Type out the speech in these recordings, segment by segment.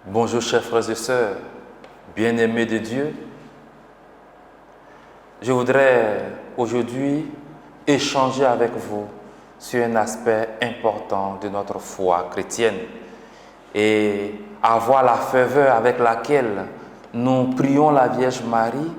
Bonjour chers frères et sœurs, bien-aimés de Dieu. Je voudrais aujourd'hui échanger avec vous sur un aspect important de notre foi chrétienne et avoir la ferveur avec laquelle nous prions la Vierge Marie.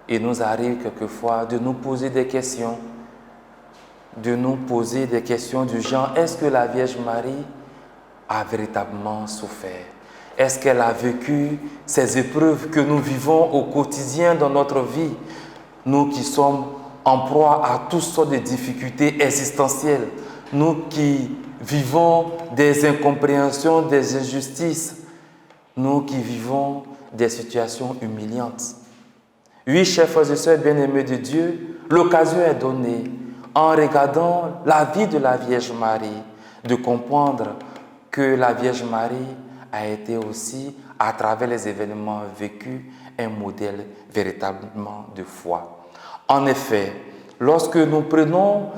Il nous arrive quelquefois de nous poser des questions, du genre, est-ce que la Vierge Marie a véritablement souffert? Est-ce qu'elle a vécu ces épreuves que nous vivons au quotidien dans notre vie? Nous qui sommes en proie à toutes sortes de difficultés existentielles, nous qui vivons des incompréhensions, des injustices, nous qui vivons des situations humiliantes. Oui, chers frères et sœurs bien-aimés de Dieu, l'occasion est donnée, en regardant la vie de la Vierge Marie, de comprendre que la Vierge Marie a été aussi, à travers les événements vécus, un modèle véritablement de foi. En effet, lorsque nous prenons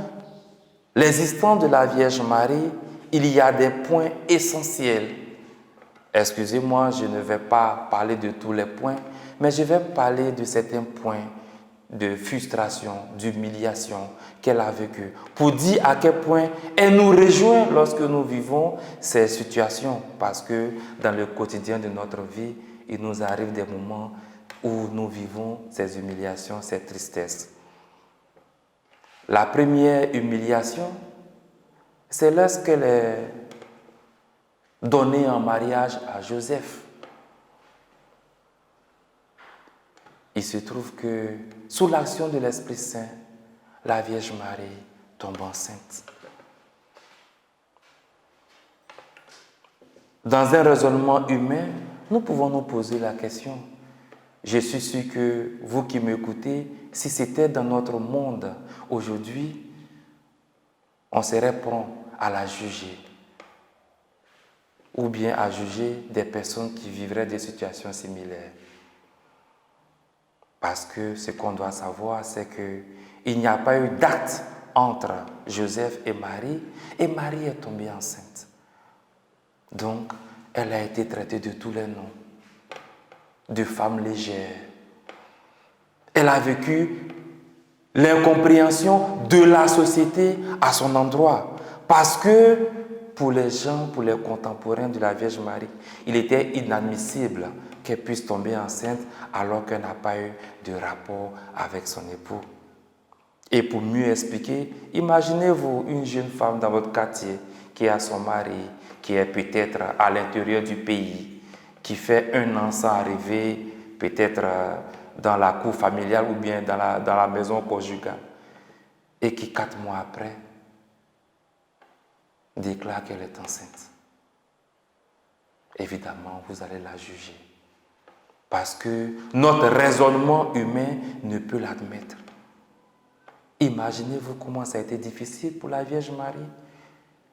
l'existence de la Vierge Marie, il y a des points essentiels. Excusez-moi, je ne vais pas parler de tous les points, mais je vais parler de certains points de frustration, d'humiliation qu'elle a vécu, pour dire à quel point elle nous rejoint lorsque nous vivons ces situations, parce que dans le quotidien de notre vie, il nous arrive des moments où nous vivons ces humiliations, ces tristesses. La première humiliation, c'est lorsqu'elle est donnée en mariage à Joseph. Il se trouve que, sous l'action de l'Esprit Saint, la Vierge Marie tombe enceinte. Dans un raisonnement humain, nous pouvons nous poser la question. Je suis sûr que vous qui m'écoutez, si c'était dans notre monde aujourd'hui, on serait prompt à la juger, ou bien à juger des personnes qui vivraient des situations similaires. Parce que ce qu'on doit savoir, c'est qu'il n'y a pas eu d'acte entre Joseph et Marie est tombée enceinte. Donc, elle a été traitée de tous les noms, de femme légère. Elle a vécu l'incompréhension de la société à son endroit. Parce que pour les gens, pour les contemporains de la Vierge Marie, il était inadmissible qu'elle puisse tomber enceinte alors qu'elle n'a pas eu de rapport avec son époux. Et pour mieux expliquer, imaginez-vous une jeune femme dans votre quartier qui a son mari, qui est peut-être à l'intérieur du pays, qui fait un enfant arriver peut-être dans la cour familiale ou bien dans la maison conjugale, et qui 4 mois après déclare qu'elle est enceinte. Évidemment, vous allez la juger. Parce que notre raisonnement humain ne peut l'admettre. Imaginez-vous comment ça a été difficile pour la Vierge Marie.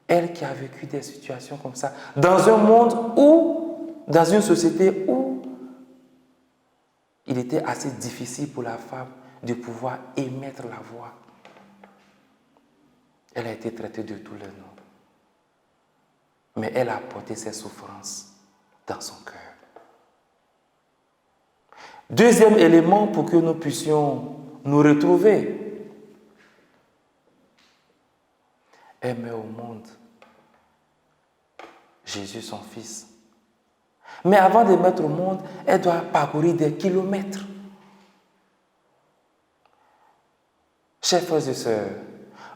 Elle qui a vécu des situations comme ça, dans un monde où, dans une société où il était assez difficile pour la femme de pouvoir émettre la voix. Elle a été traitée de tous les noms. Mais elle a porté ses souffrances dans son cœur. Deuxième élément pour que nous puissions nous retrouver. Elle met au monde Jésus, son fils. Mais avant de mettre au monde, elle doit parcourir des kilomètres. Chers frères et sœurs,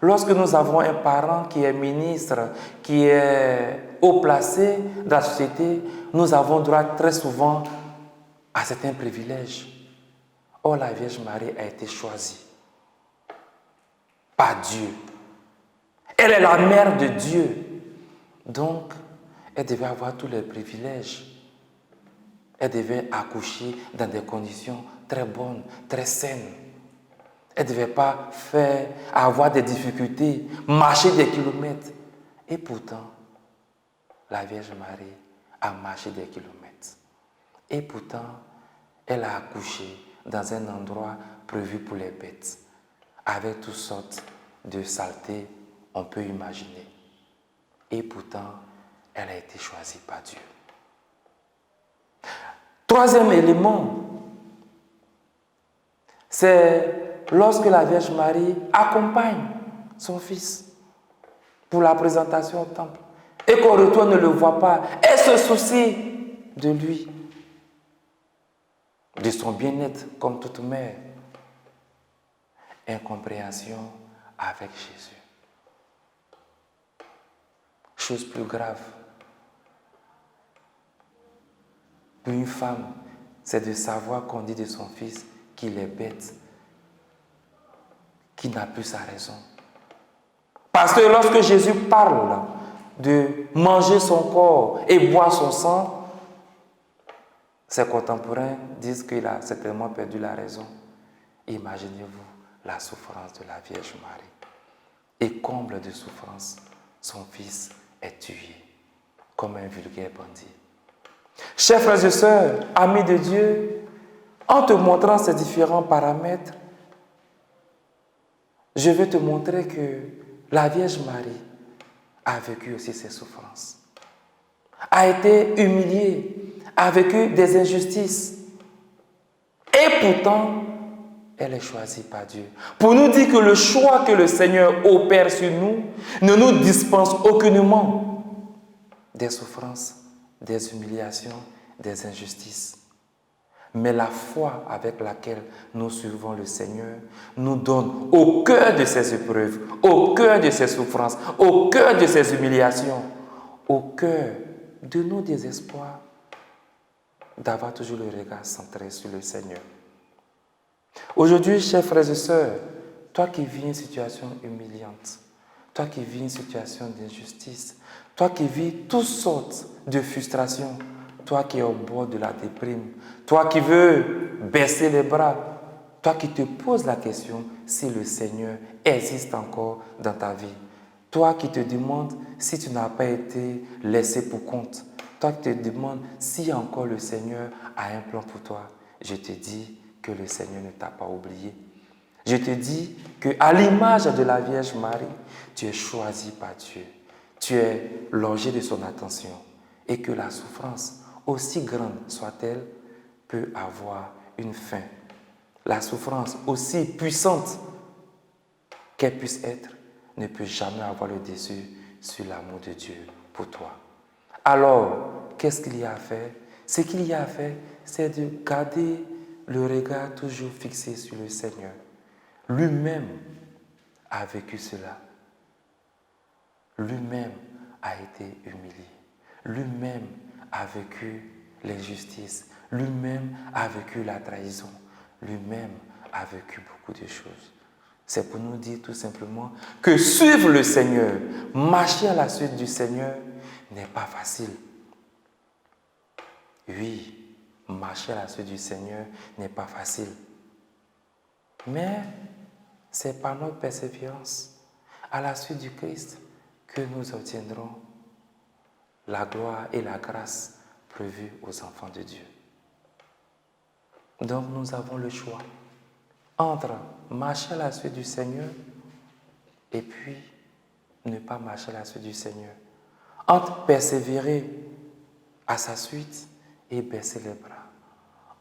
lorsque nous avons un parent qui est ministre, qui est haut placé dans la société, nous avons droit très souvent à certains privilèges. Or, la Vierge Marie a été choisie par Dieu. Elle est la mère de Dieu. Donc, elle devait avoir tous les privilèges. Elle devait accoucher dans des conditions très bonnes, très saines. Elle ne devait pas avoir des difficultés, marcher des kilomètres. Et pourtant, la Vierge Marie a marché des kilomètres. Et pourtant, elle a accouché dans un endroit prévu pour les bêtes, avec toutes sortes de saletés, on peut imaginer. Et pourtant, elle a été choisie par Dieu. Troisième élément, c'est lorsque la Vierge Marie accompagne son fils pour la présentation au temple et qu'au retour ne le voit pas, elle se soucie de lui, de son bien-être comme toute mère. Incompréhension avec Jésus. Chose plus grave pour une femme, c'est de savoir qu'on dit de son fils qu'il est bête, qu'il n'a plus sa raison. Parce que lorsque Jésus parle de manger son corps et boire son sang, ses contemporains disent qu'il a certainement perdu la raison. Imaginez-vous la souffrance de la Vierge Marie. Et comble de souffrance, son fils est tué comme un vulgaire bandit. Chers frères et sœurs, amis de Dieu, en te montrant ces différents paramètres, je vais te montrer que la Vierge Marie a vécu aussi ses souffrances, a été humiliée, a vécu des injustices. Et pourtant, elle est choisie par Dieu. Pour nous dire que le choix que le Seigneur opère sur nous ne nous dispense aucunement des souffrances, des humiliations, des injustices. Mais la foi avec laquelle nous suivons le Seigneur nous donne au cœur de ces épreuves, au cœur de ces souffrances, au cœur de ces humiliations, au cœur de nos désespoirs, d'avoir toujours le regard centré sur le Seigneur. Aujourd'hui, chers frères et sœurs, toi qui vis une situation humiliante, toi qui vis une situation d'injustice, toi qui vis toutes sortes de frustrations, toi qui es au bord de la déprime, toi qui veux baisser les bras, toi qui te poses la question si le Seigneur existe encore dans ta vie, toi qui te demandes si tu n'as pas été laissé pour compte, toi qui te demandes si encore le Seigneur a un plan pour toi, je te dis que le Seigneur ne t'a pas oublié. Je te dis qu'à l'image de la Vierge Marie, tu es choisi par Dieu. Tu es l'objet de son attention. Et que la souffrance, aussi grande soit-elle, peut avoir une fin. La souffrance, aussi puissante qu'elle puisse être, ne peut jamais avoir le dessus sur l'amour de Dieu pour toi. Alors, qu'est-ce qu'il y a à faire? Ce qu'il y a à faire, c'est de garder le regard toujours fixé sur le Seigneur. Lui-même a vécu cela. Lui-même a été humilié. Lui-même a vécu l'injustice. Lui-même a vécu la trahison. Lui-même a vécu beaucoup de choses. C'est pour nous dire tout simplement que suivre le Seigneur, marcher à la suite du Seigneur n'est pas facile. Oui, marcher à la suite du Seigneur n'est pas facile. Mais c'est par notre persévérance à la suite du Christ que nous obtiendrons la gloire et la grâce prévues aux enfants de Dieu. Donc nous avons le choix entre marcher à la suite du Seigneur et puis ne pas marcher à la suite du Seigneur. Entre persévérer à sa suite et baisser les bras.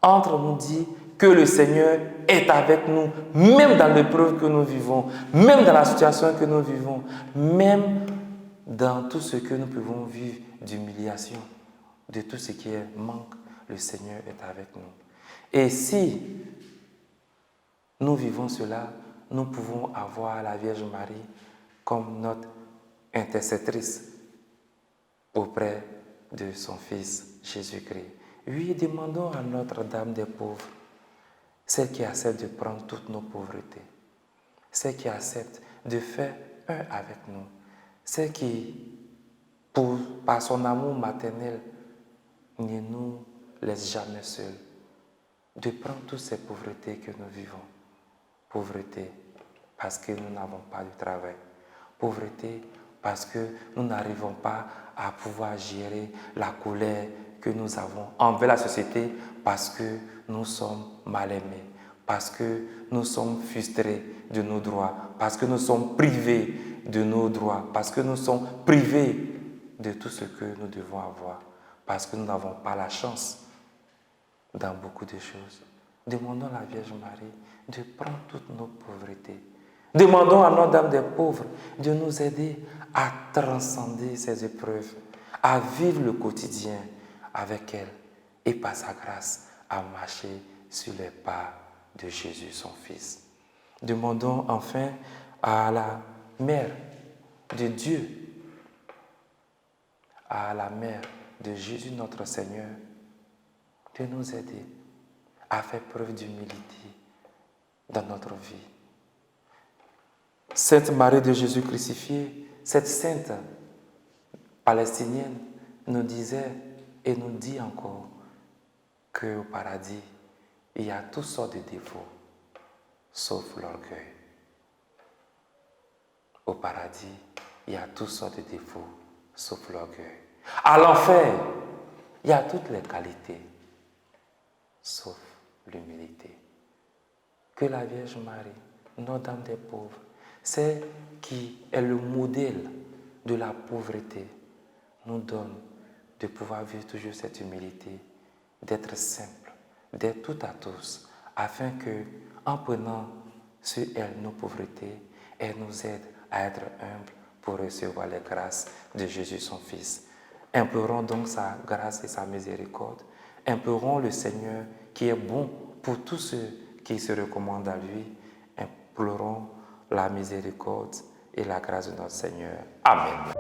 Entre nous dire que le Seigneur est avec nous, même dans l'épreuve que nous vivons, même dans la situation que nous vivons, même dans tout ce que nous pouvons vivre d'humiliation, de tout ce qui est manque, le Seigneur est avec nous. Et si nous vivons cela, nous pouvons avoir la Vierge Marie comme notre intercessrice auprès de son Fils Jésus-Christ. Oui, demandons à Notre-Dame des pauvres, celle qui accepte de prendre toutes nos pauvretés, celle qui accepte de faire un avec nous, celle qui, par son amour maternel, ne nous laisse jamais seuls, de prendre toutes ces pauvretés que nous vivons. Pauvreté parce que nous n'avons pas de travail. Pauvreté parce que nous n'arrivons pas à pouvoir gérer la colère que nous avons envers la société, parce que nous sommes mal aimés, parce que nous sommes frustrés de nos droits, parce que nous sommes privés de nos droits, parce que nous sommes privés de tout ce que nous devons avoir, parce que nous n'avons pas la chance dans beaucoup de choses. Demandons à la Vierge Marie de prendre toutes nos pauvretés. Demandons à Notre-Dame des pauvres de nous aider à transcender ces épreuves, à vivre le quotidien avec elle et par sa grâce à marcher sur les pas de Jésus, son Fils. Demandons enfin à la Mère de Dieu, à la Mère de Jésus notre Seigneur, de nous aider à faire preuve d'humilité dans notre vie. Sainte Marie de Jésus crucifié, cette sainte palestinienne nous disait et nous dit encore qu'au paradis, il y a toutes sortes de défauts, sauf l'orgueil. Au paradis, il y a toutes sortes de défauts, sauf l'orgueil. À l'enfer, il y a toutes les qualités, sauf l'humilité. Que la Vierge Marie, Notre-Dame des pauvres, c'est qui est le modèle de la pauvreté, nous donne de pouvoir vivre toujours cette humilité, d'être simple, d'être tout à tous, afin que, en prenant sur elle nos pauvretés, elle nous aide à être humbles pour recevoir les grâces de Jésus son Fils. Implorons donc sa grâce et sa miséricorde. Implorons le Seigneur qui est bon pour tous ceux qui se recommandent à lui. Implorons la miséricorde et la grâce de notre Seigneur. Amen.